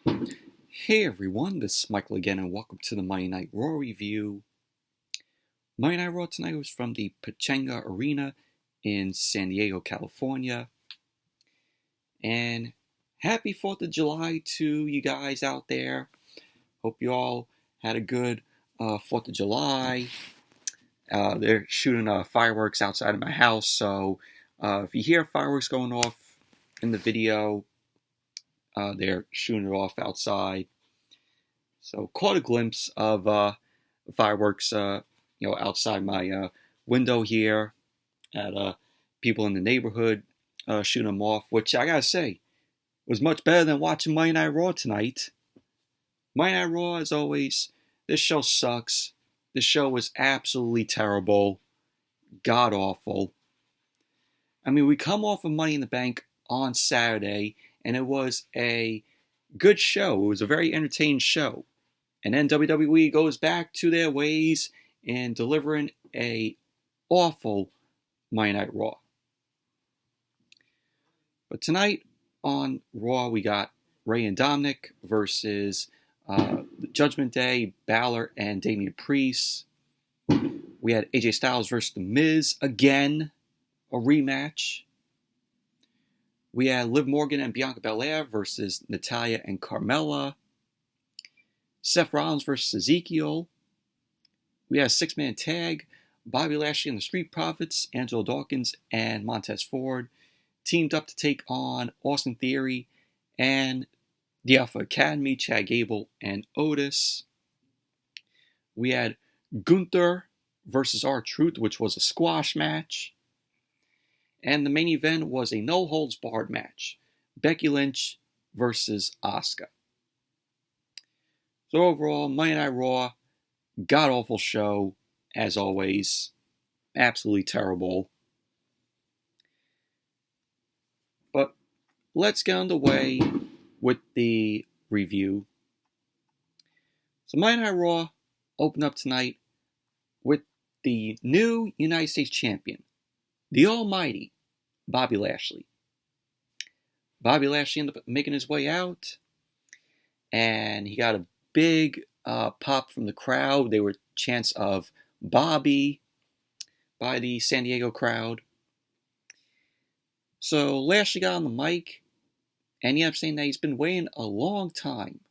Hey everyone, this is Michael again, and welcome to the Monday Night Raw review. Monday Night Raw tonight was from the Pechanga Arena in San Diego, California. And happy 4th of July to you guys out there. Hope you all had a good 4th of July. They're shooting fireworks outside of my house, so if you hear fireworks going off in the video, they're shooting it off outside. So caught a glimpse of fireworks, outside my window here at people in the neighborhood shooting them off, which I gotta say was much better than watching Monday Night Raw tonight. Monday Night Raw, as always, this show sucks. This show was absolutely terrible, god awful. I mean, we come off of Money in the Bank on Saturday, and it was a good show. It was a very entertaining show. And then WWE goes back to their ways in delivering a awful Monday Night Raw. But tonight on Raw, we got Rey and Dominik versus Judgment Day, Balor and Damian Priest. We had AJ Styles versus The Miz again, a rematch. We had Liv Morgan and Bianca Belair versus Natalya and Carmella. Seth Rollins versus Ezekiel. We had a 6-man tag. Bobby Lashley and the Street Profits, Angelo Dawkins and Montez Ford teamed up to take on Austin Theory and the Alpha Academy, Chad Gable and Otis. We had Gunther versus R-Truth, which was a squash match. And the main event was a no-holds-barred match. Becky Lynch versus Asuka. So overall, Monday Night Raw, god-awful show, as always. Absolutely terrible. But let's get underway with the review. So Monday Night Raw opened up tonight with the new United States Champion, the almighty Bobby Lashley. Bobby Lashley ended up making his way out, and he got a big pop from the crowd. They were chants of Bobby by the San Diego crowd. So Lashley got on the mic, and he ended up saying that he's been waiting a long time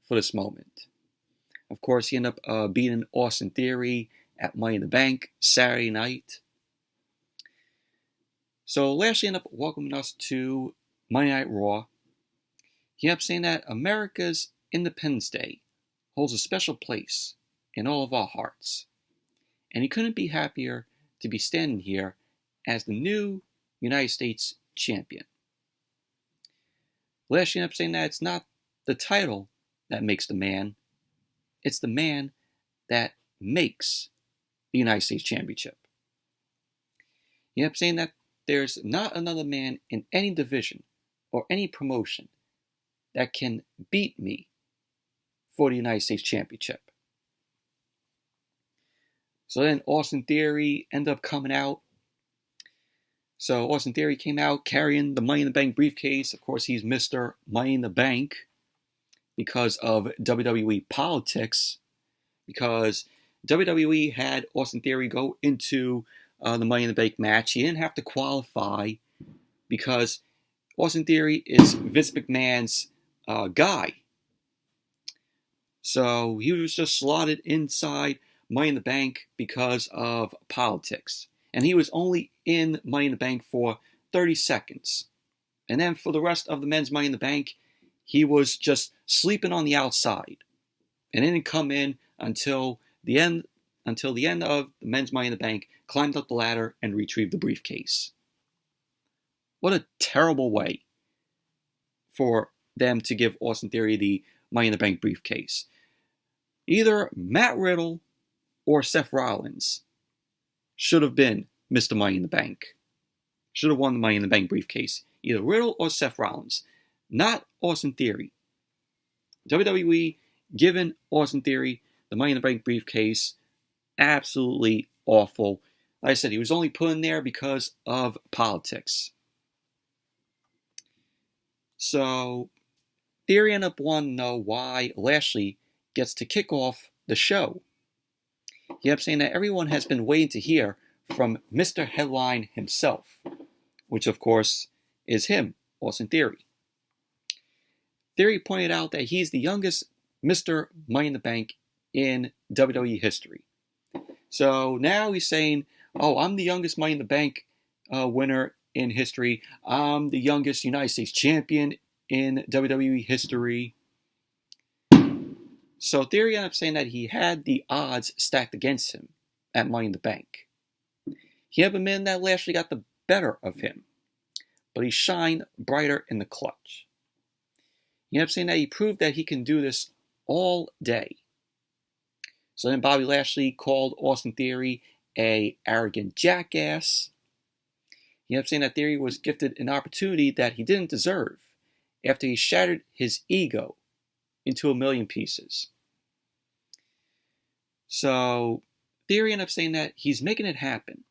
for this moment. Of course, he ended up beating Austin Theory at Money in the Bank Saturday night. So Lashley ended up welcoming us to Monday Night Raw. He ended up saying that America's Independence Day holds a special place in all of our hearts. And he couldn't be happier to be standing here as the new United States Champion. Lashley ended up saying that it's not the title that makes the man, it's the man that makes the United States Championship. He ended up saying that there's not another man in any division or any promotion that can beat me for the United States Championship. So then Austin Theory ended up coming out. So Austin Theory came out carrying the Money in the Bank briefcase. Of course, he's Mr. Money in the Bank because of WWE politics. Because WWE had Austin Theory go into the Money in the Bank match. He didn't have to qualify because Austin Theory is Vince McMahon's guy. So he was just slotted inside Money in the Bank because of politics. And he was only in Money in the Bank for 30 seconds. And then for the rest of the men's Money in the Bank, he was just sleeping on the outside. And didn't come in until the end of the men's Money in the Bank, climbed up the ladder and retrieved the briefcase. What a terrible way for them to give Austin Theory the Money in the Bank briefcase. Either Matt Riddle or Seth Rollins should have been Mr. Money in the Bank. Should have won the Money in the Bank briefcase. Either Riddle or Seth Rollins. Not Austin Theory. WWE giving Austin Theory the Money in the Bank briefcase. Absolutely awful. Like I said, he was only put in there because of politics. So Theory ended up wanting to know why Lashley gets to kick off the show. He ended up saying that everyone has been waiting to hear from Mr. Headline himself, which of course is him, Austin Theory. Theory pointed out that he's the youngest Mr. Money in the Bank in WWE history. So now he's saying, oh, I'm the youngest Money in the Bank winner in history. I'm the youngest United States champion in WWE history. So Theory ended up saying that he had the odds stacked against him at Money in the Bank. He had admitted that Lashley got the better of him, but he shined brighter in the clutch. He ended up saying that he proved that he can do this all day. So then Bobby Lashley called Austin Theory a arrogant jackass. He ended up saying that Theory was gifted an opportunity that he didn't deserve after he shattered his ego into a million pieces. So Theory ended up saying that he's making it happen.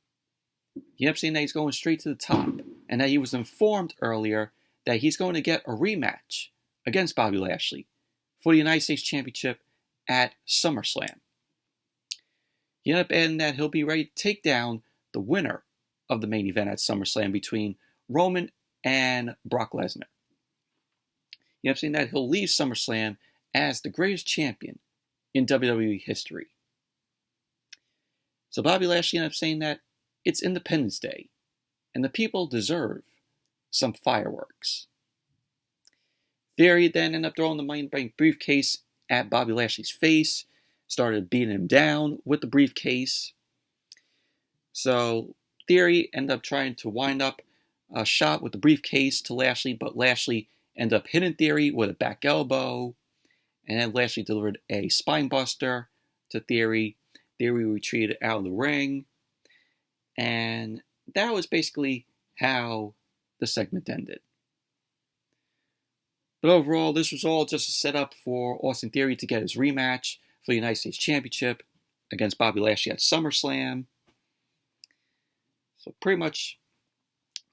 He ended up saying that he's going straight to the top, and that he was informed earlier that he's going to get a rematch against Bobby Lashley for the United States Championship at SummerSlam. He ended up adding that he'll be ready to take down the winner of the main event at SummerSlam between Roman and Brock Lesnar. He ended up saying that he'll leave SummerSlam as the greatest champion in WWE history. So Bobby Lashley ended up saying that it's Independence Day, and the people deserve some fireworks. Theory then ended up throwing the Money in the Bank briefcase at Bobby Lashley's face, started beating him down with the briefcase. So Theory ended up trying to wind up a shot with the briefcase to Lashley, but Lashley ended up hitting Theory with a back elbow, and then Lashley delivered a spine buster to Theory. Theory retreated out of the ring, and that was basically how the segment ended. But overall, this was all just a setup for Austin Theory to get his rematch for the United States Championship against Bobby Lashley at SummerSlam. So pretty much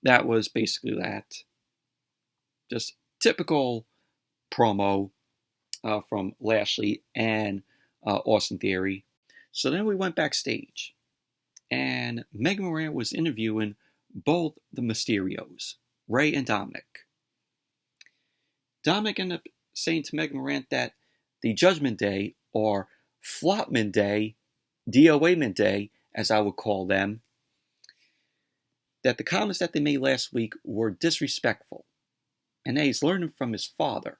that was basically that. Just typical promo from Lashley and Austin Theory. So then we went backstage, and Megan Moran was interviewing both the Mysterios, Ray and Dominik. Dominik ended up saying to Megan Moran that the Judgment Day, or Flopman Day, DOAman Day, as I would call them, that the comments that they made last week were disrespectful, and that he's learning from his father.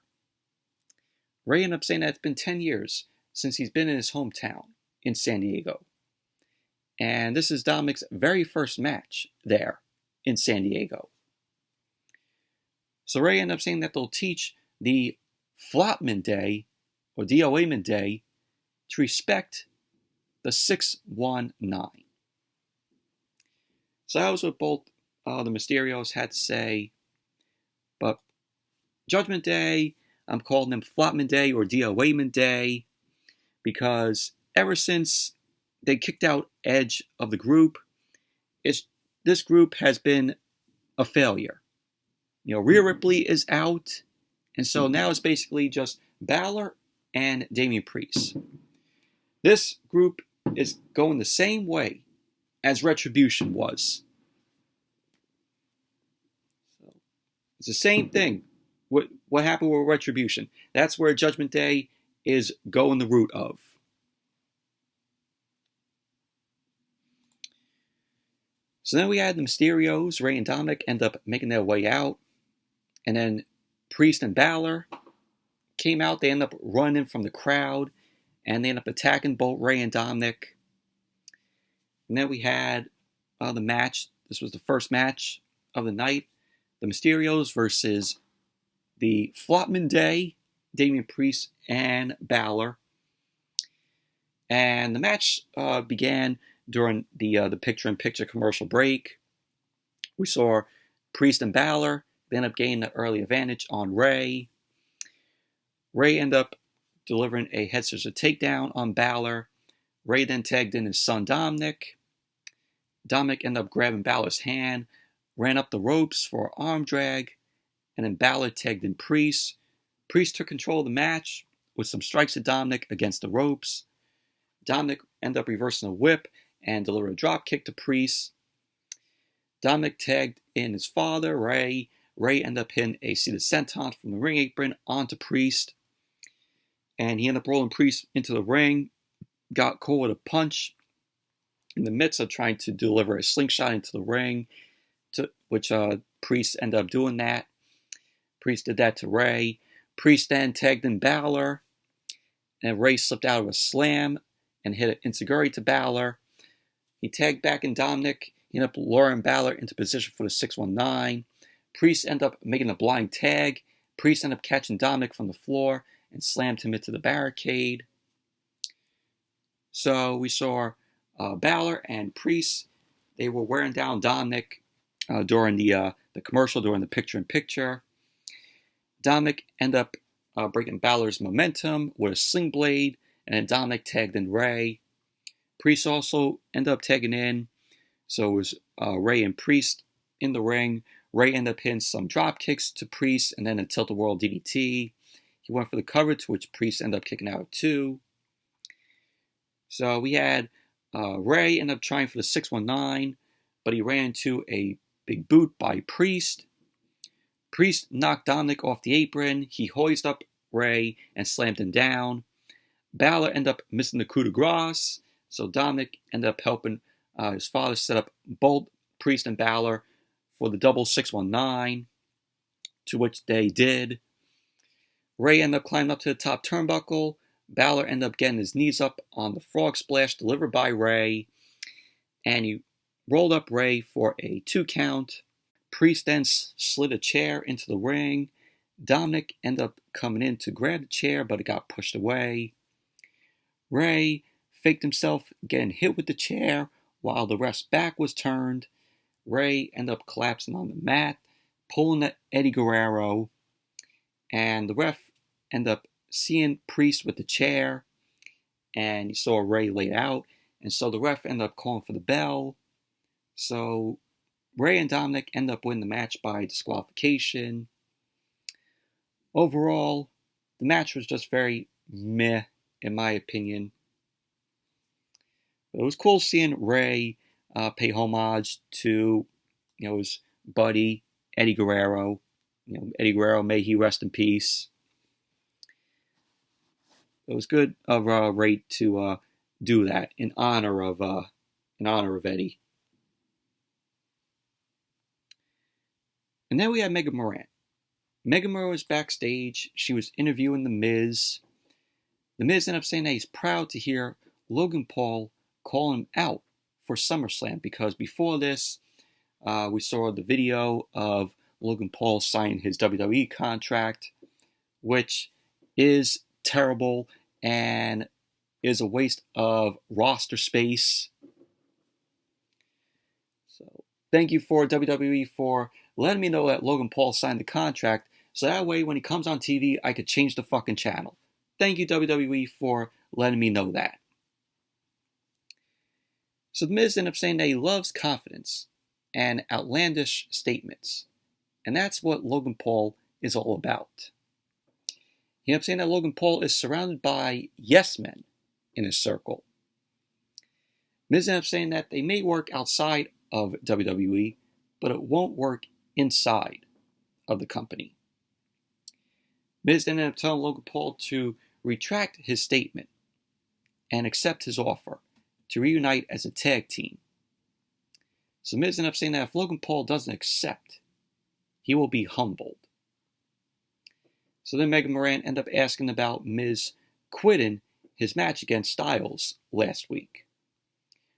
Ray ended up saying that it's been 10 years since he's been in his hometown in San Diego. And this is Dominik's very first match there in San Diego. So Ray ended up saying that they'll teach the Flopman Day, or DOAman Day, to respect the 619. So that was what both the Mysterios had to say. But Judgment Day, I'm calling them Flopman Day or DOAman Day, because ever since they kicked out Edge of the group, this group has been a failure. Rhea Ripley is out, and so now it's basically just Balor and Damian Priest. This group is going the same way as Retribution was. So it's the same thing. What happened with Retribution? That's where Judgment Day is going the route of. So then we had the Mysterios, Ray and Dominik, end up making their way out. And then Priest and Balor came out. They end up running from the crowd. And they end up attacking both Ray and Dominik. And then we had the match. This was the first match of the night. The Mysterios versus the Flopman Day, Damian Priest and Balor. And the match began during the picture-in-picture commercial break. We saw Priest and Balor. They ended up gaining the early advantage on Ray. Ray ended up delivering a head scissors takedown on Balor. Ray then tagged in his son Dominik. Dominik ended up grabbing Balor's hand, ran up the ropes for an arm drag, and then Balor tagged in Priest, Priest took control of the match with some strikes at Dominik against the ropes. Dominik ended up reversing a whip and delivered a drop kick to Priest. Dominik tagged in his father, Ray. Ray ended up hitting a seated senton from the ring apron onto Priest. And he ended up rolling Priest into the ring. Got caught with a punch in the midst of trying to deliver a slingshot into the ring, which Priest ended up doing that. Priest did that to Ray. Priest then tagged in Balor, and Ray slipped out of a slam and hit an enziguri to Balor. He tagged back in Dominik. He ended up luring Balor into position for the 619. Priest ended up making a blind tag. Priest ended up catching Dominik from the floor and slammed him into the barricade. So we saw Balor and Priest. They were wearing down Dominik during the commercial, during the picture-in-picture. Dominik ended up breaking Balor's momentum with a sling blade, and then Dominik tagged in Ray. Priest also ended up tagging in, so it was Ray and Priest in the ring. Ray ended up hitting some drop kicks to Priest, and then a tilt-a-whirl DDT. He went for the cover, to which Priest ended up kicking out too. So we had Ray end up trying for the 619, but he ran into a big boot by Priest. Priest knocked Dominik off the apron. He hoisted up Ray and slammed him down. Balor ended up missing the coup de grace, so Dominik ended up helping his father set up both Priest and Balor for the double 619, to which they did. Ray ended up climbing up to the top turnbuckle. Balor ended up getting his knees up on the frog splash delivered by Ray, and he rolled up Ray for a 2 count. Priest then slid a chair into the ring. Dominik ended up coming in to grab the chair, but it got pushed away. Ray faked himself getting hit with the chair while the ref's back was turned. Ray ended up collapsing on the mat, pulling at Eddie Guerrero, and the ref ended up seeing Priest with the chair, and he saw Ray laid out, and so the ref ended up calling for the bell. So Ray and Dominik ended up winning the match by disqualification. Overall, the match was just very meh, in my opinion. It was cool seeing Ray pay homage to, his buddy Eddie Guerrero. Eddie Guerrero, may he rest in peace. It was good of Ray to do that in honor of Eddie. And then we had Megan Moran. Megan Moran was backstage. She was interviewing The Miz. The Miz ended up saying that he's proud to hear Logan Paul call him out for SummerSlam, because before this, we saw the video of Logan Paul signing his WWE contract, which is terrible and is a waste of roster space. So thank you for WWE for letting me know that Logan Paul signed the contract, so that way when he comes on TV, I could change the fucking channel. Thank you, WWE, for letting me know that. So The Miz ended up saying that he loves confidence and outlandish statements. And that's what Logan Paul is all about. He ended up saying that Logan Paul is surrounded by yes men in his circle. Miz ended up saying that they may work outside of WWE, but it won't work inside of the company. Miz ended up telling Logan Paul to retract his statement and accept his offer to reunite as a tag team. So Miz ended up saying that if Logan Paul doesn't accept, he will be humbled. So then Megan Moran ended up asking about Miz quitting his match against Styles last week,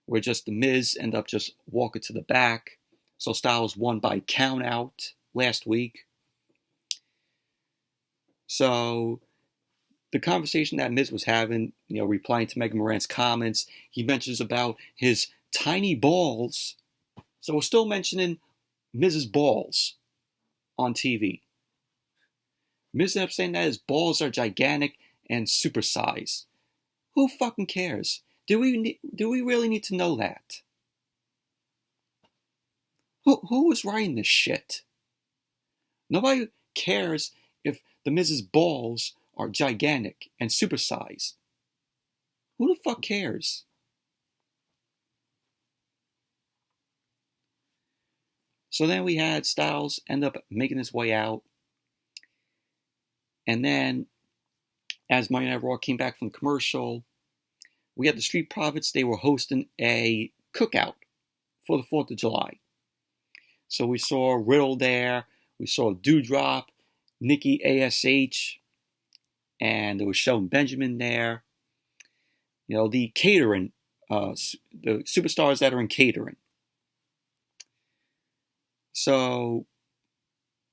where just the Miz ended up just walking to the back. So Styles won by count out last week. So the conversation that Miz was having, replying to Megan Moran's comments, he mentions about his tiny balls. So we're still mentioning Miz's balls on TV. Miz ended up saying that his balls are gigantic and supersized. Who fucking cares? Do we really need to know that? Who was writing this shit? Nobody cares if The Miz's balls are gigantic and supersized. Who the fuck cares? So then we had Styles end up making his way out. And then, as Monday Night Raw came back from the commercial, we had the Street Profits. They were hosting a cookout for the 4th of July. So we saw Riddle there. We saw Doudrop, Nikki ASH, and there was Shelton Benjamin there. You know, the catering, the superstars that are in catering. So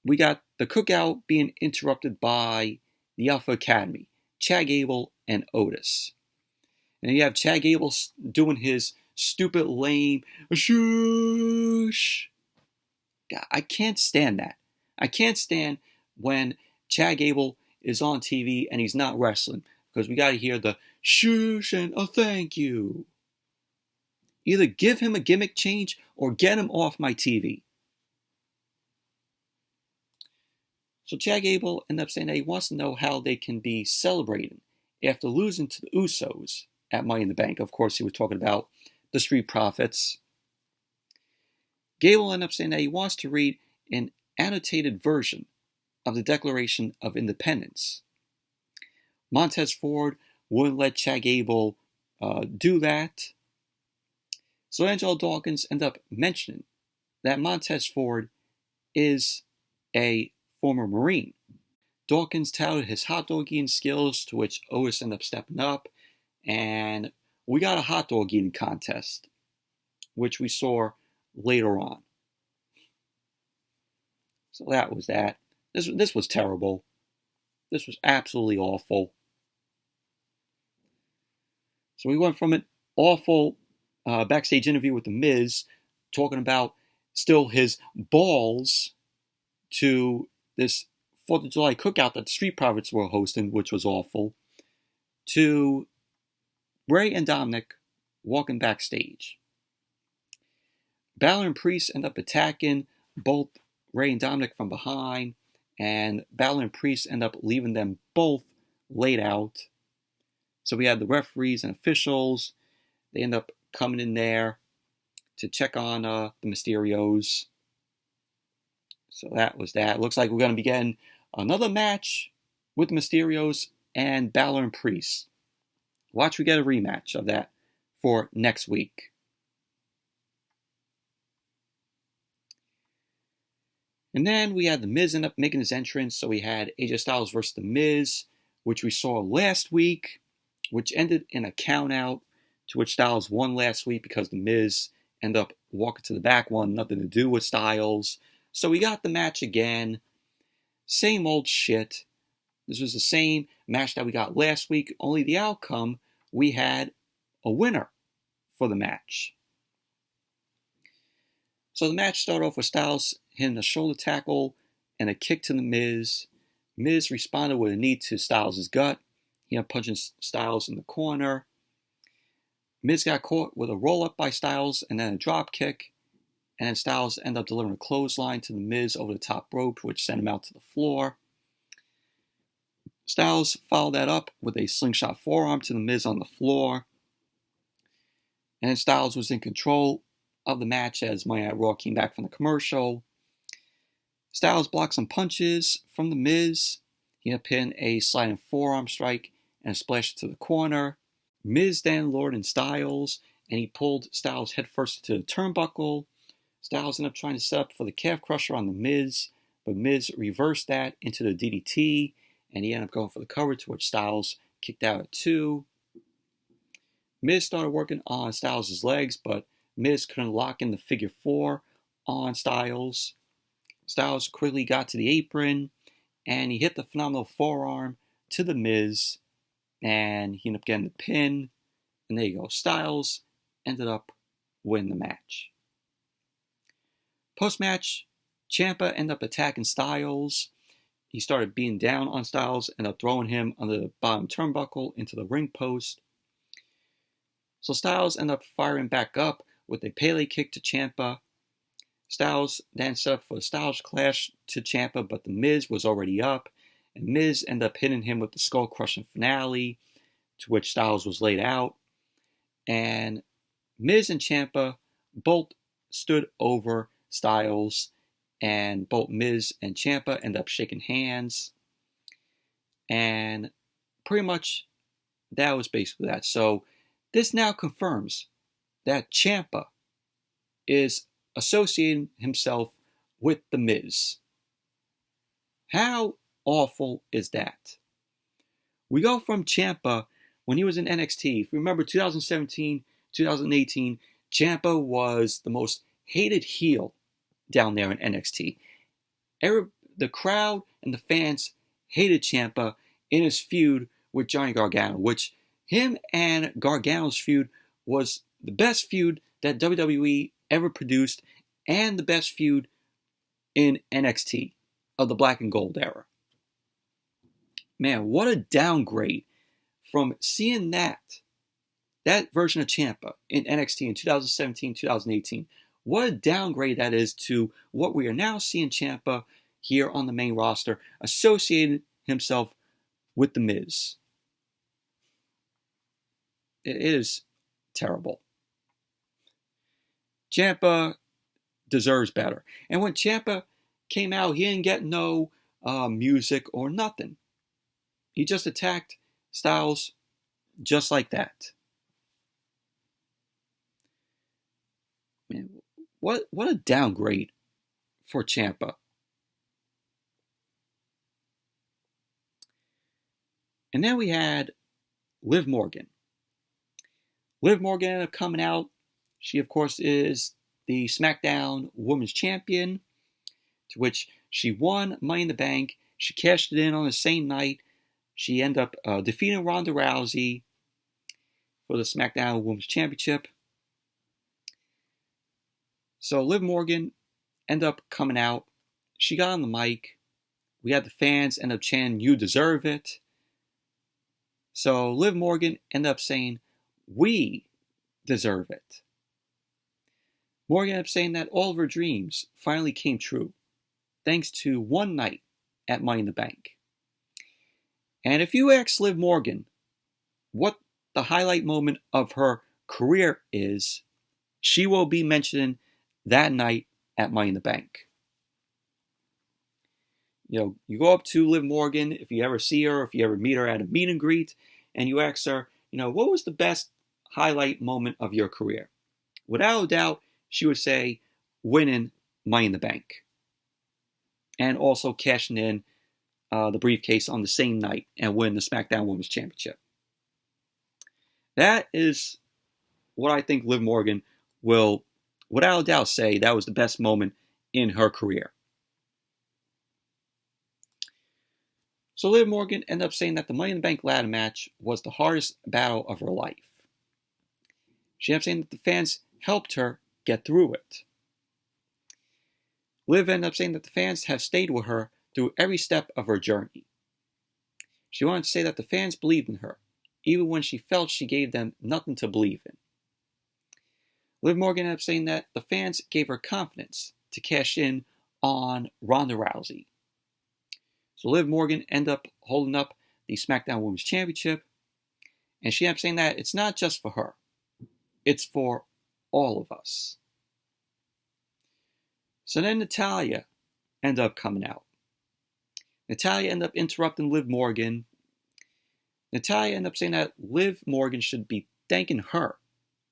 we got the cookout being interrupted by the Alpha Academy, Chad Gable and Otis. And you have Chad Gable doing his stupid, lame, shoosh. God, I can't stand that. I can't stand when Chad Gable is on TV and he's not wrestling, because we got to hear the shoosh and a thank you. Either give him a gimmick change or get him off my TV. So Chad Gable ended up saying that he wants to know how they can be celebrating after losing to the Usos at Money in the Bank. Of course, he was talking about the Street Profits. Gable ended up saying that he wants to read an annotated version of the Declaration of Independence. Montez Ford wouldn't let Chad Gable do that. So Angelo Dawkins ended up mentioning that Montez Ford is a former Marine. Dawkins touted his hot dog eating skills, to which Otis ended up stepping up, and we got a hot dog eating contest, which we saw later on. So that was that. This was terrible. This was absolutely awful. So we went from an awful backstage interview with The Miz, talking about still his balls, to this 4th of July cookout that the Street Profits were hosting, which was awful, to Ray and Dominik walking backstage. Balor and Priest end up attacking both Ray and Dominik from behind, and Balor and Priest end up leaving them both laid out. So we had the referees and officials. They end up coming in there to check on the Mysterios. So that was that. Looks like we're going to be getting another match with the Mysterios and Balor and Priest. Watch we get a rematch of that for next week. And then we had The Miz end up making his entrance. So we had AJ Styles versus The Miz, which we saw last week, which ended in a count out, to which Styles won last week because The Miz ended up walking to the back one, nothing to do with Styles. So we got the match again. Same old shit. This was the same match that we got last week, only the outcome, we had a winner for the match. So the match started off with Styles hitting a shoulder tackle and a kick to The Miz. Miz responded with a knee to Styles' gut. He ended up punching Styles in the corner. Miz got caught with a roll-up by Styles and then a drop kick. And then Styles ended up delivering a clothesline to The Miz over the top rope, which sent him out to the floor. Styles followed that up with a slingshot forearm to The Miz on the floor. And then Styles was in control of the match as Monday Night Raw came back from the commercial. Styles blocked some punches from The Miz. He ended up hitting a sliding forearm strike and a splash to the corner. Miz then lured in Styles, and he pulled Styles headfirst to the turnbuckle. Styles ended up trying to set up for the calf crusher on The Miz, but Miz reversed that into the DDT, and he ended up going for the cover, to which Styles kicked out at 2. Miz started working on Styles' legs, but Miz couldn't lock in the figure 4 on Styles. Styles quickly got to the apron, and he hit the phenomenal forearm to The Miz, and he ended up getting the pin, and there you go. Styles ended up winning the match. Post-match, Ciampa ended up attacking Styles. He started beating down on Styles, ended up throwing him on the bottom turnbuckle into the ring post. So Styles ended up firing back up with a Pele kick to Ciampa. Styles then set up for a Styles clash to Ciampa, but The Miz was already up, And Miz ended up hitting him with the skull-crushing finale, to which Styles was laid out. And Miz and Ciampa both stood over Styles, and both Miz and Ciampa end up shaking hands. And pretty much that was basically that. So this now confirms that Ciampa is associating himself with The Miz. How awful is that? We go from Ciampa when he was in NXT. If you remember 2017, 2018, Ciampa was the most hated heel down there in NXT. The crowd and the fans hated Ciampa in his feud with Johnny Gargano, which him and Gargano's feud was the best feud that WWE ever produced and the best feud in NXT of the black and gold era. Man, what a downgrade from seeing that version of Ciampa in NXT in 2017, 2018. What a downgrade that is to what we are now seeing Ciampa here on the main roster, associating himself with The Miz. It is terrible. Ciampa deserves better. And when Ciampa came out, he didn't get no music or nothing. He just attacked Styles just like that. Man, what a downgrade for Ciampa. And then we had Liv Morgan. Liv Morgan ended up coming out. She, of course, is the SmackDown Women's Champion, to which she won Money in the Bank. She cashed it in on the same night. She ended up defeating Ronda Rousey for the SmackDown Women's Championship. So Liv Morgan ended up coming out. She got on the mic. We had the fans end up chanting, "You deserve it." So Liv Morgan ended up saying, "We deserve it." Morgan ended up saying that all of her dreams finally came true, thanks to one night at Money in the Bank. And if you ask Liv Morgan what the highlight moment of her career is, she will be mentioning that night at Money in the Bank. You know, you go up to Liv Morgan, if you ever see her, if you ever meet her at a meet and greet, and you ask her, what was the best highlight moment of your career? Without a doubt, she would say winning Money in the Bank. And also cashing in the briefcase on the same night and win the SmackDown Women's Championship. That is what I think Liv Morgan will, without a doubt, say that was the best moment in her career. So Liv Morgan ended up saying that the Money in the Bank ladder match was the hardest battle of her life. She ended up saying that the fans helped her get through it. Liv ended up saying that the fans have stayed with her through every step of her journey. She wanted to say that the fans believed in her, even when she felt she gave them nothing to believe in. Liv Morgan ended up saying that the fans gave her confidence to cash in on Ronda Rousey. So Liv Morgan ended up holding up the SmackDown Women's Championship, and she ended up saying that it's not just for her, it's for all of us. So then Natalya ended up coming out. Natalya ended up interrupting Liv Morgan. Natalya ended up saying that Liv Morgan should be thanking her,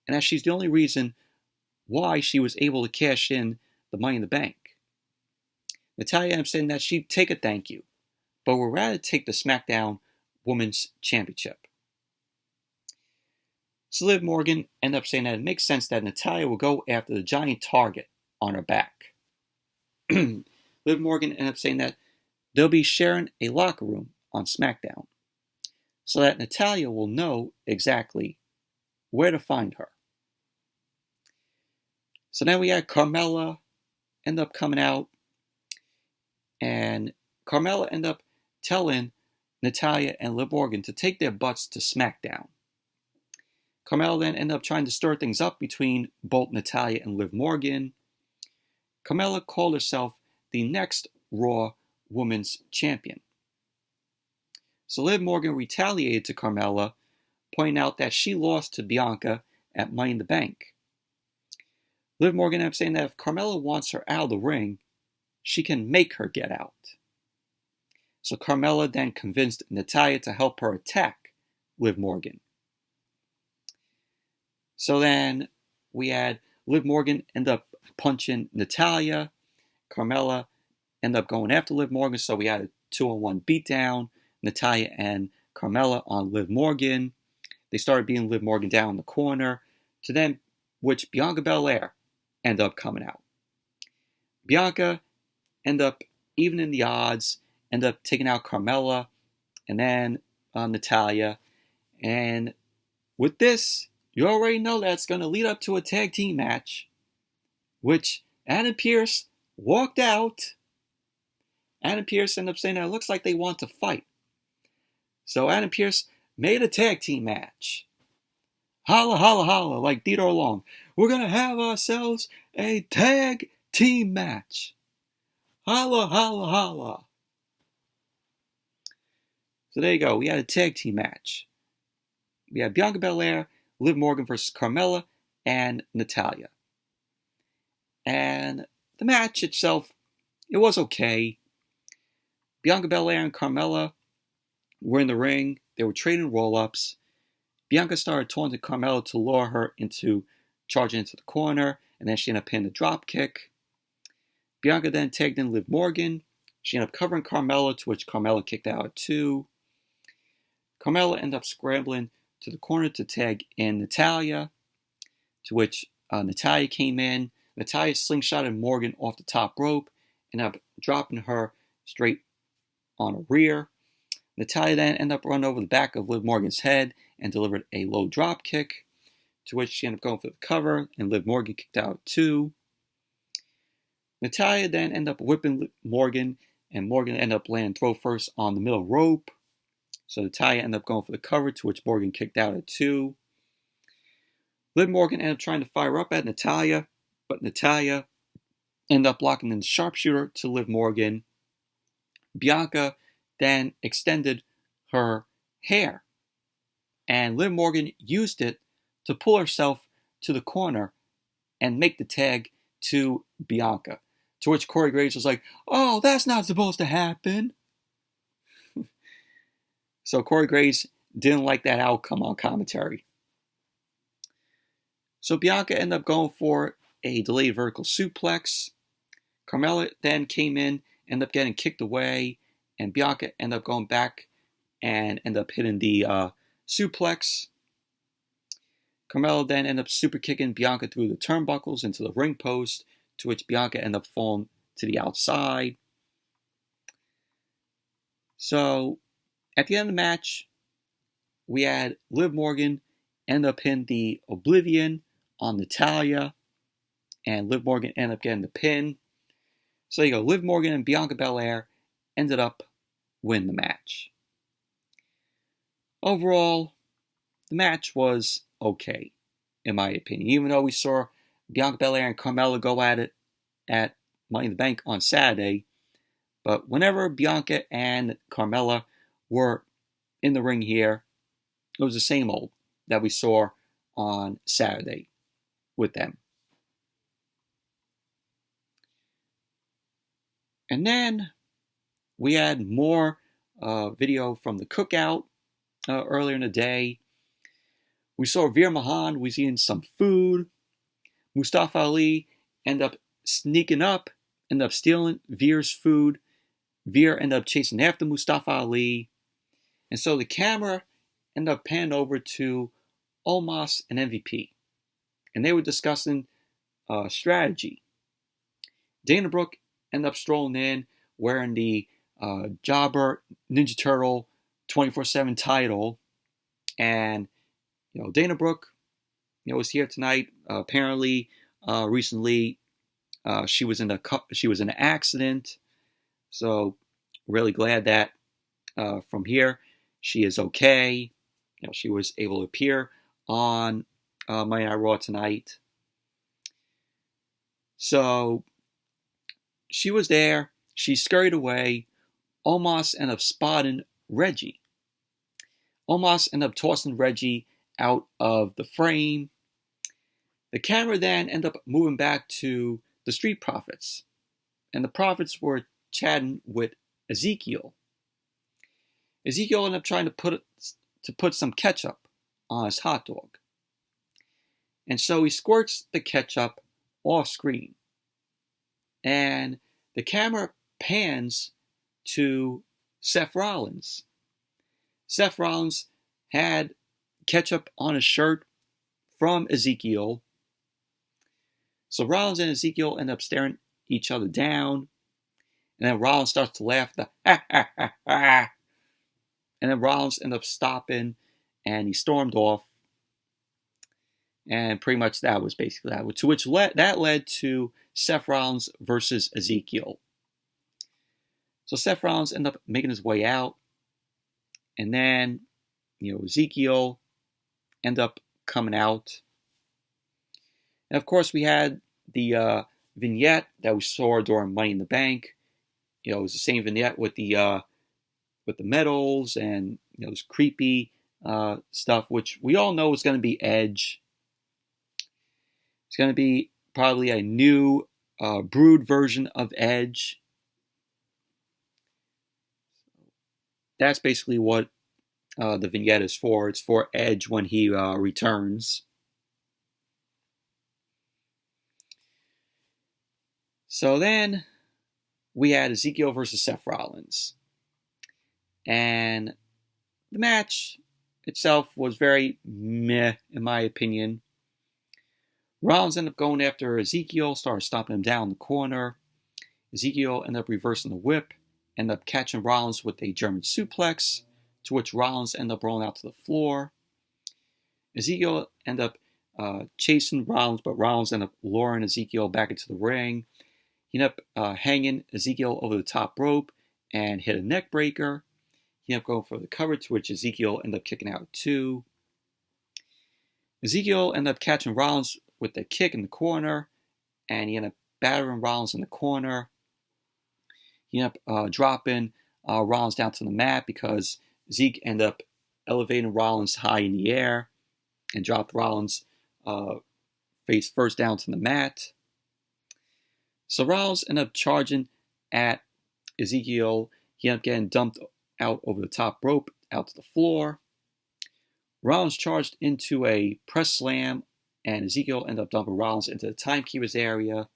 and that she's the only reason why she was able to cash in the Money in the Bank. Natalya ended up saying that she'd take a thank you, but would rather take the SmackDown Women's Championship. So Liv Morgan ended up saying that it makes sense that Natalya will go after the giant target on her back. Liv Morgan ended up saying that they'll be sharing a locker room on SmackDown, so that Natalya will know exactly where to find her. So then we had Carmella end up coming out, and Carmella ended up telling Natalya and Liv Morgan to take their butts to SmackDown. Carmella then ended up trying to stir things up between both Natalya and Liv Morgan. Carmella called herself the next Raw Women's Champion. So Liv Morgan retaliated to Carmella, pointing out that she lost to Bianca at Money in the Bank. Liv Morgan ended up saying that if Carmella wants her out of the ring, she can make her get out. So Carmella then convinced Natalya to help her attack Liv Morgan. So then we had Liv Morgan end up punching Natalya. Carmella end up going after Liv Morgan, so we had a 2-on-1 beatdown. Natalya and Carmella on Liv Morgan. They started beating Liv Morgan down in the corner, to then which Bianca Belair ended up coming out. Bianca ended up evening the odds, ended up taking out Carmella, and then Natalya. And with this, you already know that's going to lead up to a tag team match, which Adam Pearce walked out. Adam Pearce ended up saying that it looks like they want to fight. So Adam Pearce made a tag team match. Holla, holla, holla, like Dieter Long. We're going to have ourselves a tag team match. Holla, holla, holla. So there you go. We had a tag team match. We had Bianca Belair, Liv Morgan versus Carmella, and Natalya. And the match itself, it was okay. Bianca Belair and Carmella were in the ring. They were trading roll-ups. Bianca started taunting Carmella to lure her into charging into the corner, and then she ended up hitting a drop kick. Bianca then tagged in Liv Morgan. She ended up covering Carmella, to which Carmella kicked out at 2. Carmella ended up scrambling to the corner to tag in Natalya, to which Natalya came in. Natalya slingshotted Morgan off the top rope, ended up dropping her straight on her rear. Natalya then ended up running over the back of Liv Morgan's head and delivered a low drop kick, to which she ended up going for the cover, and Liv Morgan kicked out at 2. Natalya then ended up whipping Morgan, and Morgan ended up landing throw first on the middle rope. So Natalya ended up going for the cover, to which Morgan kicked out at 2. Liv Morgan ended up trying to fire up at Natalya, but Natalya ended up blocking in the sharpshooter to Liv Morgan. Bianca then extended her hair, and Liv Morgan used it to pull herself to the corner and make the tag to Bianca, to which Corey Graves was like, "Oh, that's not supposed to happen." So Corey Graves didn't like that outcome on commentary. So Bianca ended up going for a delayed vertical suplex. Carmella then came in, ended up getting kicked away, and Bianca ended up going back and ended up hitting the suplex. Carmella then ended up super kicking Bianca through the turnbuckles into the ring post, to which Bianca ended up falling to the outside. So at the end of the match, we had Liv Morgan end up hitting the Oblivion on Natalya, and Liv Morgan ended up getting the pin. So you go, Liv Morgan and Bianca Belair ended up winning the match. Overall, the match was okay, in my opinion. Even though we saw Bianca Belair and Carmella go at it at Money in the Bank on Saturday, but whenever Bianca and Carmella were in the ring here, it was the same old that we saw on Saturday with them. And then we had more video from the cookout earlier in the day. We saw Veer Mahan was eating some food. Mustafa Ali ended up sneaking up, ended up stealing Veer's food. Veer ended up chasing after Mustafa Ali. And so the camera ended up panning over to Omos and MVP. And they were discussing strategy. Dana Brooke ended up strolling in wearing the Jobber Ninja Turtle 24/7 title. And, Dana Brooke, was here tonight. Apparently, recently, she was in an accident. So, really glad that from here she is okay. She was able to appear on Monday Night Raw tonight. So she was there. She scurried away. Omos ended up spotting Reggie. Omos ended up tossing Reggie out of the frame. The camera then ended up moving back to the Street Profits, and the Profits were chatting with Ezekiel. Ezekiel ended up trying to put some ketchup on his hot dog, and so he squirts the ketchup off screen, and the camera pans to Seth Rollins. Seth Rollins had ketchup on his shirt from Ezekiel. So Rollins and Ezekiel end up staring each other down. And then Rollins starts to laugh. Ha, ha, ha, ha. And then Rollins ends up stopping and he stormed off. And pretty much that was basically that. To which that led to Seth Rollins versus Ezekiel. So Seth Rollins ended up making his way out. And then, Ezekiel ended up coming out. And of course, we had the vignette that we saw during Money in the Bank. It was the same vignette with the medals and this creepy stuff, which we all know is going to be Edge. It's going to be probably a new brewed version of Edge. That's basically what the vignette is for. It's for Edge when he returns. So then we had Ezekiel versus Seth Rollins. And the match itself was very meh, in my opinion. Rollins ended up going after Ezekiel, started stomping him down the corner. Ezekiel ended up reversing the whip, ended up catching Rollins with a German suplex, to which Rollins ended up rolling out to the floor. Ezekiel ended up chasing Rollins, but Rollins ended up luring Ezekiel back into the ring. He ended up hanging Ezekiel over the top rope and hit a neck breaker. He ended up going for the cover, to which Ezekiel ended up kicking out too. Ezekiel ended up catching Rollins with a kick in the corner, and he ended up battering Rollins in the corner. He ended up dropping Rollins down to the mat because Zeke ended up elevating Rollins high in the air and dropped Rollins face first down to the mat. So Rollins ended up charging at Ezekiel. He ended up getting dumped out over the top rope out to the floor. Rollins charged into a press slam, and Ezekiel ended up dumping Rollins into the timekeeper's area.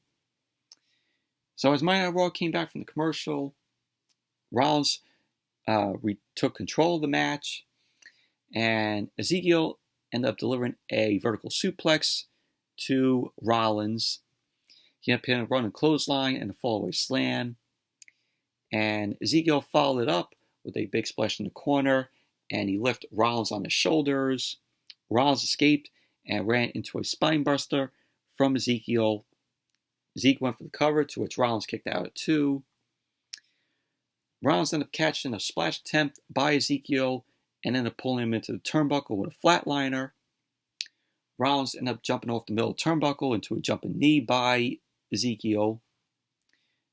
So as Monday Night Raw came back from the commercial, Rollins took control of the match, and Ezekiel ended up delivering a vertical suplex to Rollins. He ended up hitting a running clothesline and a fallaway slam, and Ezekiel followed it up with a big splash in the corner, and he lifted Rollins on his shoulders. Rollins escaped and ran into a spinebuster from Ezekiel. Zeke went for the cover, to which Rollins kicked out at 2. Rollins ended up catching a splash attempt by Ezekiel and ended up pulling him into the turnbuckle with a flatliner. Rollins ended up jumping off the middle turnbuckle into a jumping knee by Ezekiel,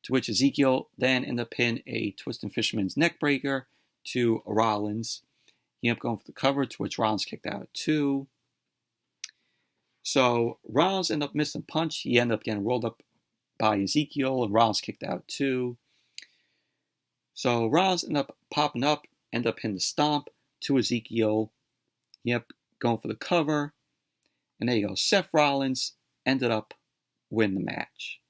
to which Ezekiel then ended up pinning a twisting fisherman's neck breaker to Rollins. He ended up going for the cover, to which Rollins kicked out at 2. So Rollins ended up missing a punch. He ended up getting rolled up by Ezekiel, and Rollins kicked out too. So Rollins ended up popping up, ended up hitting the stomp to Ezekiel. He ended up going for the cover. And there you go. Seth Rollins ended up winning the match.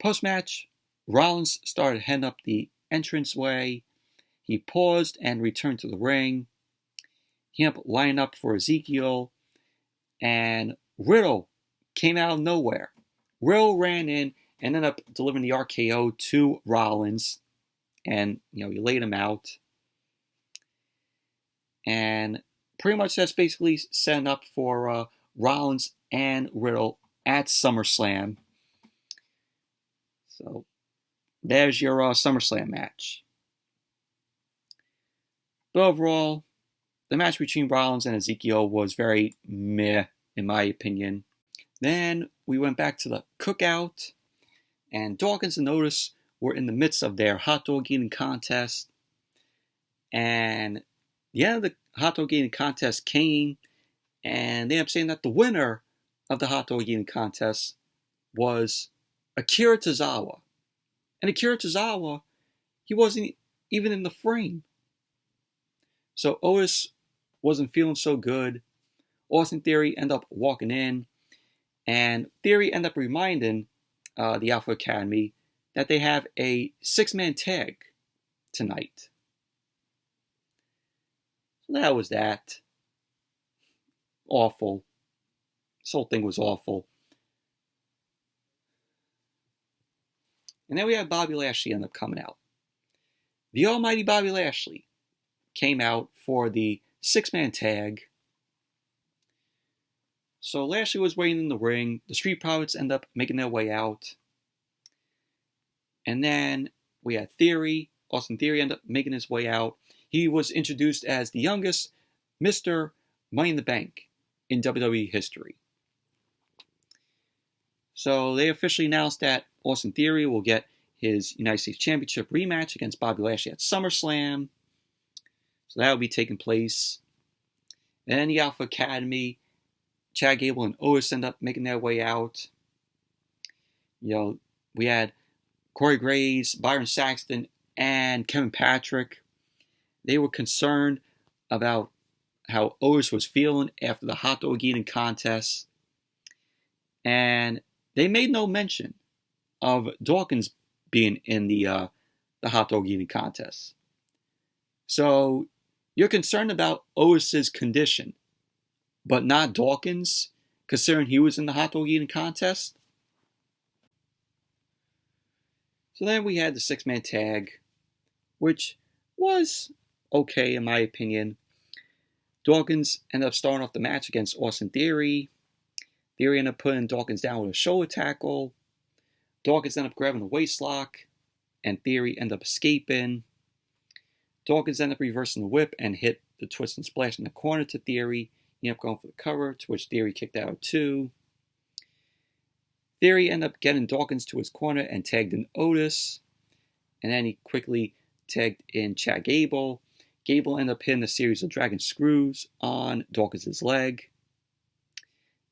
Post-match, Rollins started heading up the entranceway. He paused and returned to the ring. He ended up lining up for Ezekiel. And Riddle came out of nowhere. Riddle ran in and ended up delivering the RKO to Rollins. And, he laid him out. And pretty much that's basically setting up for Rollins and Riddle at SummerSlam. So there's your SummerSlam match. But overall, the match between Rollins and Ezekiel was very meh, in my opinion. Then we went back to the cookout, and Dawkins and Otis were in the midst of their hot dog eating contest. And the end of the hot dog eating contest came, and they ended up saying that the winner of the hot dog eating contest was Akira Tozawa. And Akira Tozawa, he wasn't even in the frame. So Otis wasn't feeling so good. Austin Theory ended up walking in, and Theory ended up reminding the Alpha Academy that they have a 6-man tag tonight. So that was that. Awful. This whole thing was awful. And then we had Bobby Lashley end up coming out. The almighty Bobby Lashley came out for the 6-man tag. So Lashley was waiting in the ring. The Street Profits end up making their way out. And then we had Theory. Austin Theory ended up making his way out. He was introduced as the youngest Mr. Money in the Bank in WWE history. So they officially announced that Austin Theory will get his United States Championship rematch against Bobby Lashley at SummerSlam. So that will be taking place. Then the Alpha Academy, Chad Gable and Otis end up making their way out. We had Corey Graves, Byron Saxton, and Kevin Patrick. They were concerned about how Otis was feeling after the hot dog eating contest. And they made no mention of Dawkins being in the hot dog eating contest. So you're concerned about Otis's condition, but not Dawkins, considering he was in the hot dog eating contest? So then we had the 6-man tag, which was okay in my opinion. Dawkins ended up starting off the match against Austin Theory. Theory ended up putting Dawkins down with a shoulder tackle. Dawkins ended up grabbing a waist lock, and Theory ended up escaping. Dawkins ended up reversing the whip and hit the twist and splash in the corner to Theory. He ended up going for the cover, to which Theory kicked out too. Theory ended up getting Dawkins to his corner and tagged in Otis. And then he quickly tagged in Chad Gable. Gable ended up hitting a series of dragon screws on Dawkins' leg.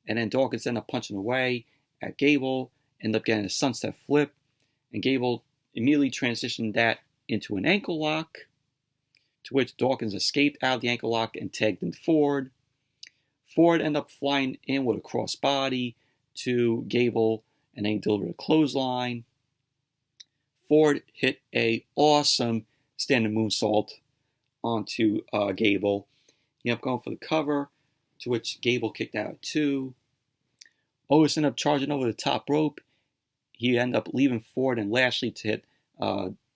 And then Dawkins ended up punching away at Gable, ended up getting a sunset flip. And Gable immediately transitioned that into an ankle lock, to which Dawkins escaped out of the ankle lock and tagged in Ford. Ford ended up flying in with a crossbody to Gable, and then he delivered a clothesline. Ford hit a awesome standing moonsault onto Gable. He ended up going for the cover, to which Gable kicked out too. Otis ended up charging over the top rope. He ended up leaving Ford and Lashley to hit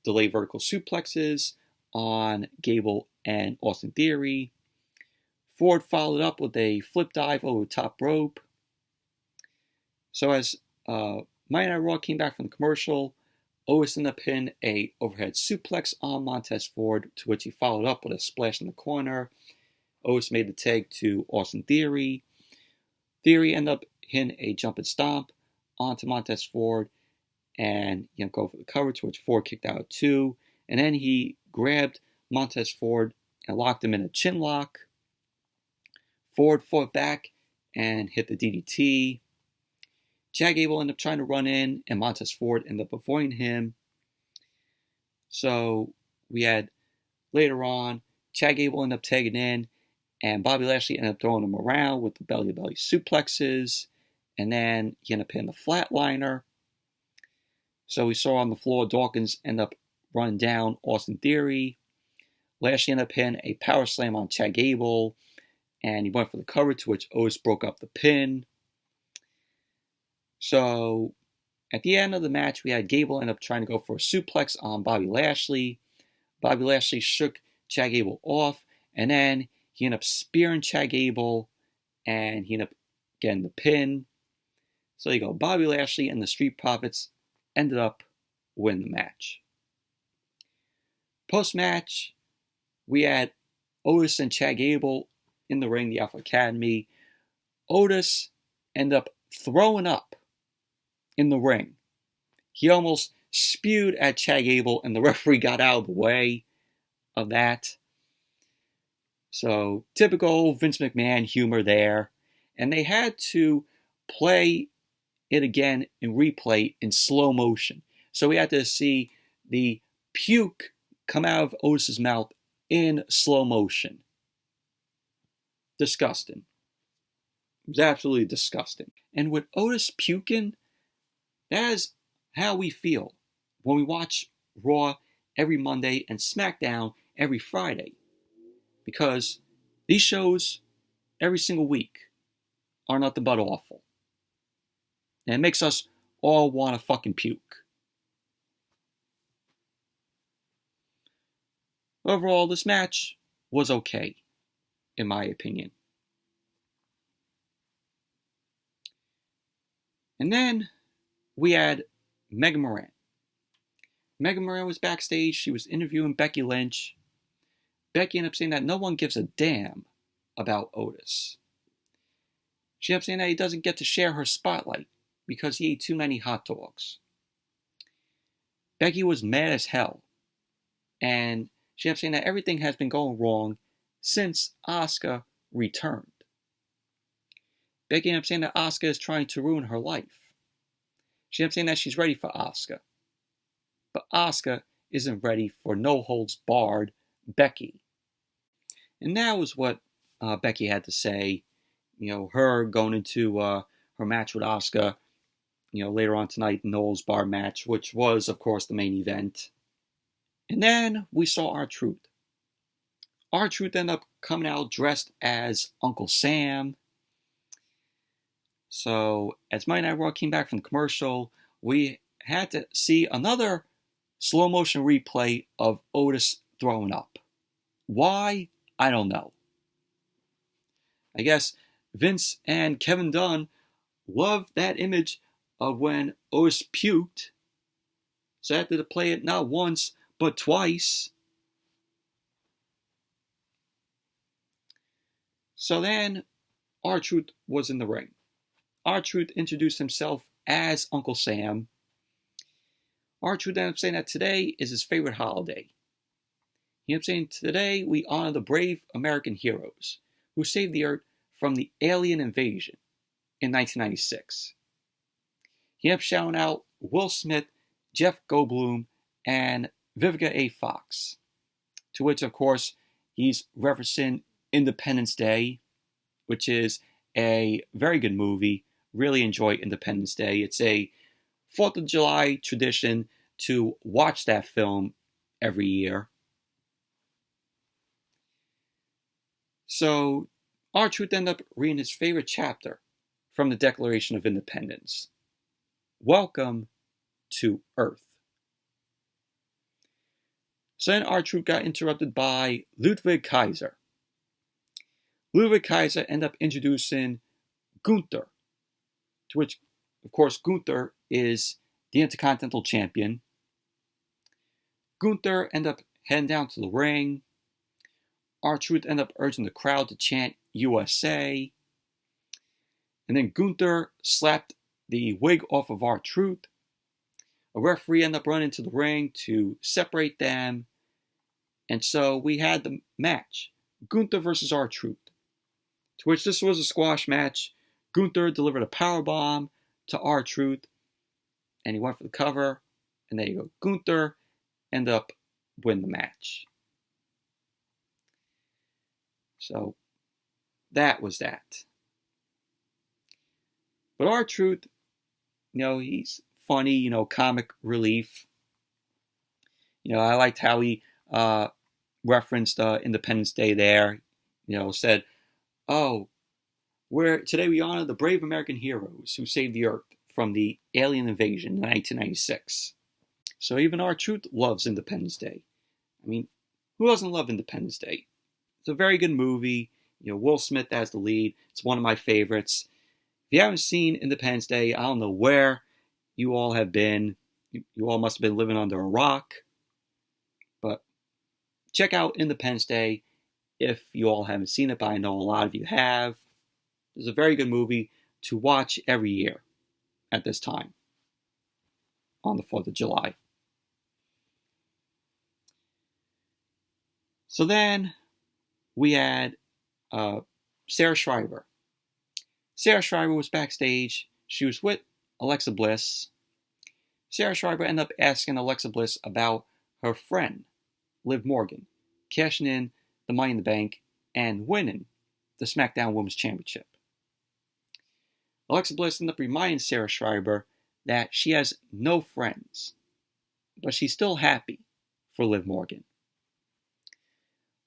delayed vertical suplexes on Gable and Austin Theory. Ford followed up with a flip dive over the top rope. So as Monday Night Raw came back from the commercial, Otis ended up hitting a overhead suplex on Montez Ford, to which he followed up with a splash in the corner. Otis made the tag to Austin Theory. Theory ended up hitting a jump and stomp onto Montez Ford, and he ended up going for the cover, to which Ford kicked out too. And then he grabbed Montez Ford and locked him in a chin lock. Ford fought back and hit the DDT. Chad Gable ended up trying to run in, and Montez Ford ended up avoiding him. So we had later on, Chad Gable ended up tagging in, and Bobby Lashley ended up throwing him around with the belly-to-belly suplexes, and then he ended up hitting the flatliner. So we saw on the floor Dawkins end up running down Austin Theory. Lashley ended up hitting a power slam on Chad Gable, and he went for the cover, to which Otis broke up the pin. So at the end of the match, we had Gable end up trying to go for a suplex on Bobby Lashley. Bobby Lashley shook Chad Gable off, and then he ended up spearing Chad Gable, and he ended up getting the pin. So you go, Bobby Lashley and the Street Profits ended up winning the match. Post-match, we had Otis and Chad Gable in the ring, the Alpha Academy. Otis ended up throwing up in the ring. He almost spewed at Chad Gable, and the referee got out of the way of that. So typical Vince McMahon humor there. And they had to play it again and replay in slow motion. So we had to see the puke come out of Otis's mouth in slow motion. Disgusting. It was absolutely disgusting. And with Otis puking, that is how we feel when we watch Raw every Monday and SmackDown every Friday. Because these shows every single week are nothing but awful. And it makes us all want to fucking puke. Overall, this match was okay, in my opinion. And then we had Megan Moran. Megan Moran was backstage. She was interviewing Becky Lynch. Becky ended up saying that no one gives a damn about Otis. She ended up saying that he doesn't get to share her spotlight because he ate too many hot dogs. Becky was mad as hell. And she ended up saying that everything has been going wrong since Asuka returned. Becky ended up saying that Asuka is trying to ruin her life. She ended up saying that she's ready for Asuka. But Asuka isn't ready for no-holds-barred Becky. And that was what Becky had to say. You know, her going into her match with Asuka, you know, later on tonight, the no-holds-barred match, which was, of course, the main event. And then we saw R-Truth. R-Truth ended up coming out dressed as Uncle Sam. So, as Monday Night Raw came back from the commercial, we had to see another slow motion replay of Otis throwing up. Why? I don't know. I guess Vince and Kevin Dunn loved that image of when Otis puked, so I had to play it not once, but twice. So then, R-Truth was in the ring. R-Truth introduced himself as Uncle Sam. R-Truth ended up saying that today is his favorite holiday. He ended up saying, today we honor the brave American heroes who saved the earth from the alien invasion in 1996. He ended up shouting out Will Smith, Jeff Goldblum, and Vivica A. Fox. To which, of course, he's referencing Independence Day, which is a very good movie. Really enjoy Independence Day. It's a 4th of July tradition to watch that film every year. So, R-Truth ended up reading his favorite chapter from the Declaration of Independence. Welcome to Earth. So then R-Truth got interrupted by Ludwig Kaiser. Ludwig Kaiser ended up introducing Gunther, to which, of course, Gunther is the Intercontinental Champion. Gunther ended up heading down to the ring. R-Truth ended up urging the crowd to chant USA. And then Gunther slapped the wig off of R-Truth. A referee ended up running to the ring to separate them. And so we had the match, Gunther versus R-Truth. To which this was a squash match. Gunther delivered a powerbomb to R-Truth. And he went for the cover. And there you go. Gunther ended up winning the match. So that was that. But R-Truth, you know, he's funny, you know, comic relief. You know, I liked how he referenced Independence Day there. You know, said, oh, today we honor the brave American heroes who saved the earth from the alien invasion in 1996. So even R-Truth loves Independence Day. I mean, who doesn't love Independence Day? It's a very good movie. You know, Will Smith as the lead. It's one of my favorites. If you haven't seen Independence Day, I don't know where you all have been. You all must have been living under a rock. But check out Independence Day if you all haven't seen it, but I know a lot of you have. It's a very good movie to watch every year at this time on the 4th of July. So then we had Sarah Schreiber. Sarah Schreiber was backstage. She was with Alexa Bliss. Sarah Schreiber ended up asking Alexa Bliss about her friend, Liv Morgan, cashing in the Money in the Bank and winning the SmackDown Women's Championship. Alexa Bliss ended up reminding Sarah Schreiber that she has no friends, but she's still happy for Liv Morgan.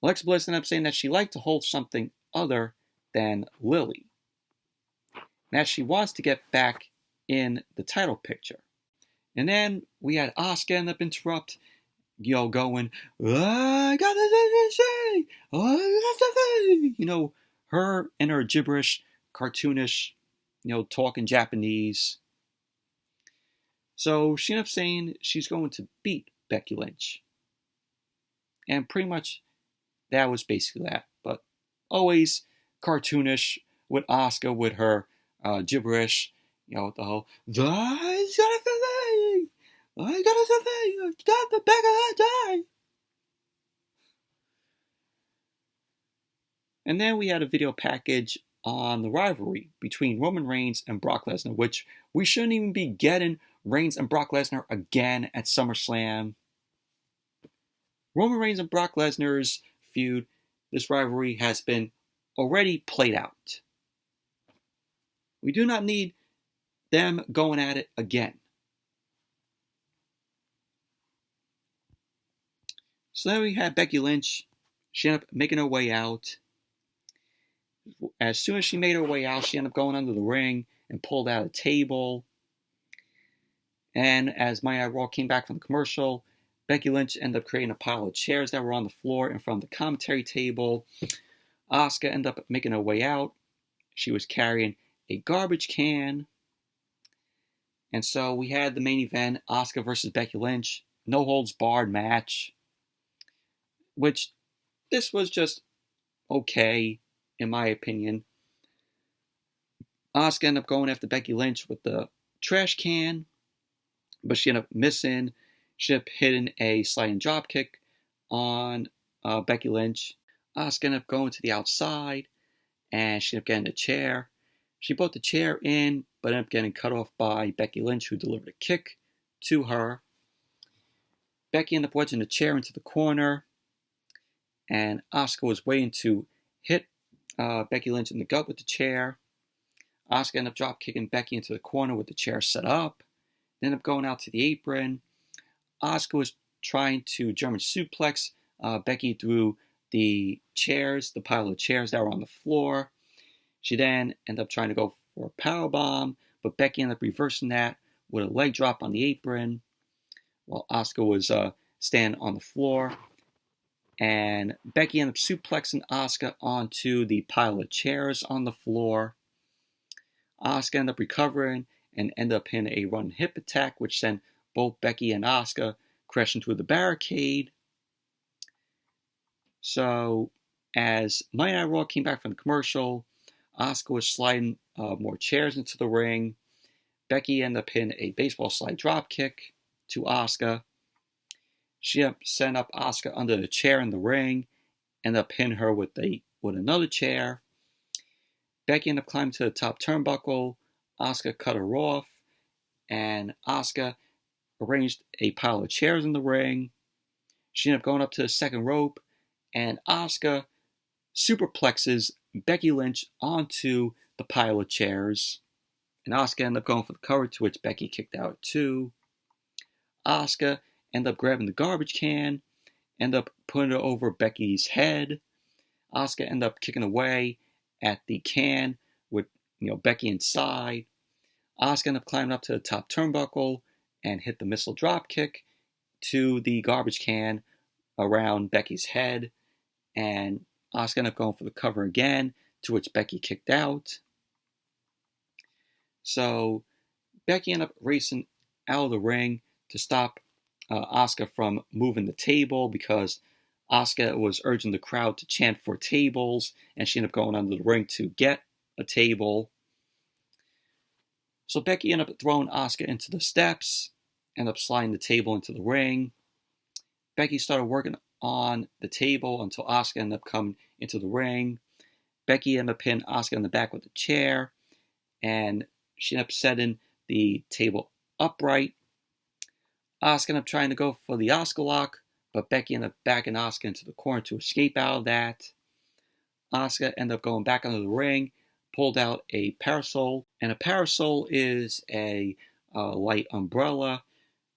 Alexa Bliss ended up saying that she liked to hold something other than Lily, that she wants to get back in the title picture. And then we had Asuka end up interrupt, going, I got to say, her and her gibberish, cartoonish, talking Japanese. So she ended up saying she's going to beat Becky Lynch. And pretty much that was basically that. But always cartoonish with Asuka with her gibberish, the whole, I got the back of that die. And then we had a video package on the rivalry between Roman Reigns and Brock Lesnar, which we shouldn't even be getting Reigns and Brock Lesnar again at SummerSlam. Roman Reigns and Brock Lesnar's feud, this rivalry has been already played out. We do not need them going at it again. So then we had Becky Lynch. She ended up making her way out. As soon as she made her way out, she ended up going under the ring and pulled out a table. And as Monday Night Raw came back from the commercial, Becky Lynch ended up creating a pile of chairs that were on the floor in front of the commentary table. Asuka ended up making her way out. She was carrying a garbage can. And so we had the main event, Asuka versus Becky Lynch. No holds barred match. Which, this was just okay, in my opinion. Asuka ended up going after Becky Lynch with the trash can, but she ended up missing. She ended up hitting a sliding dropkick on Becky Lynch. Asuka ended up going to the outside, and she ended up getting a chair. She brought the chair in, but ended up getting cut off by Becky Lynch, who delivered a kick to her. Becky ended up wedging the chair into the corner, and Asuka was waiting to hit Becky Lynch in the gut with the chair. Asuka ended up drop kicking Becky into the corner with the chair set up. They ended up going out to the apron. Asuka was trying to German suplex Becky through the chairs, the pile of chairs that were on the floor. She then ended up trying to go for a powerbomb, but Becky ended up reversing that with a leg drop on the apron while Asuka was standing on the floor. And Becky ended up suplexing Asuka onto the pile of chairs on the floor. Asuka ended up recovering and ended up hitting a run hip attack, which sent both Becky and Asuka crashing through the barricade. So, as Monday Night Raw came back from the commercial, Asuka was sliding more chairs into the ring. Becky ended up hitting a baseball slide drop kick to Asuka. She sent up Asuka under the chair in the ring, ended up hitting her with another chair. Becky ended up climbing to the top turnbuckle. Asuka cut her off, and Asuka arranged a pile of chairs in the ring. She ended up going up to the second rope, and Asuka superplexes Becky Lynch onto the pile of chairs. And Asuka ended up going for the cover, to which Becky kicked out too. Asuka ended up grabbing the garbage can, ended up putting it over Becky's head. Asuka ended up kicking away at the can with Becky inside. Asuka ended up climbing up to the top turnbuckle and hit the missile drop kick to the garbage can around Becky's head. And Asuka ended up going for the cover again, to which Becky kicked out. So Becky ended up racing out of the ring to stop Asuka from moving the table, because Asuka was urging the crowd to chant for tables, and she ended up going under the ring to get a table. So Becky ended up throwing Asuka into the steps, ended up sliding the table into the ring. Becky started working on the table until Asuka ended up coming into the ring. Becky ended up hitting Asuka in the back with a chair, and she ended up setting the table upright. Asuka ended up trying to go for the Asuka lock, but Becky ended up backing Asuka into the corner to escape out of that. Asuka ended up going back under the ring, pulled out a parasol, and a parasol is a light umbrella.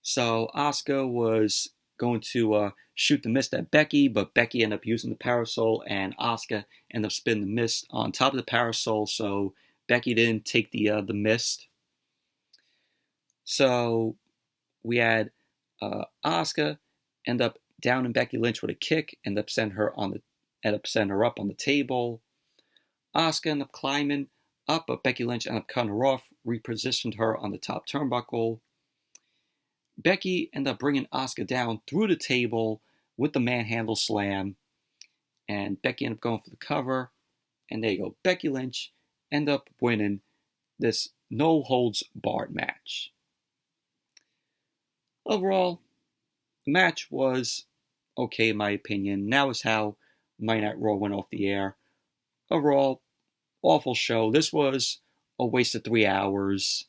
So Asuka was going to shoot the mist at Becky, but Becky ended up using the parasol, and Asuka ended up spinning the mist on top of the parasol, so Becky didn't take the mist. So we had Asuka end up downing Becky Lynch with a kick, end up sending her up on the table. Asuka ended up climbing up, but Becky Lynch ended up cutting her off, repositioned her on the top turnbuckle. Becky ended up bringing Asuka down through the table with the manhandle slam, and Becky ended up going for the cover, and there you go. Becky Lynch ended up winning this no-holds-barred match. Overall, the match was okay in my opinion. That was how Monday Night Raw went off the air. Overall, awful show. This was a waste of 3 hours.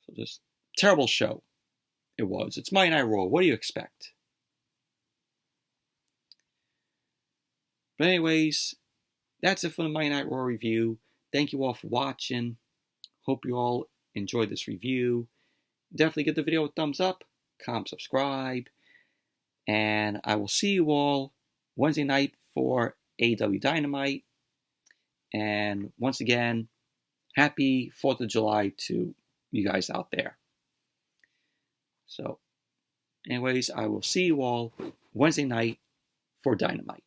So just terrible show. It was. It's Monday Night Raw. What do you expect? But anyways, that's it for the Monday Night Raw review. Thank you all for watching. Hope you all enjoyed this review. Definitely give the video a thumbs up, comment, subscribe, and I will see you all Wednesday night for AEW Dynamite. And once again, happy 4th of July to you guys out there. So, anyways, I will see you all Wednesday night for Dynamite.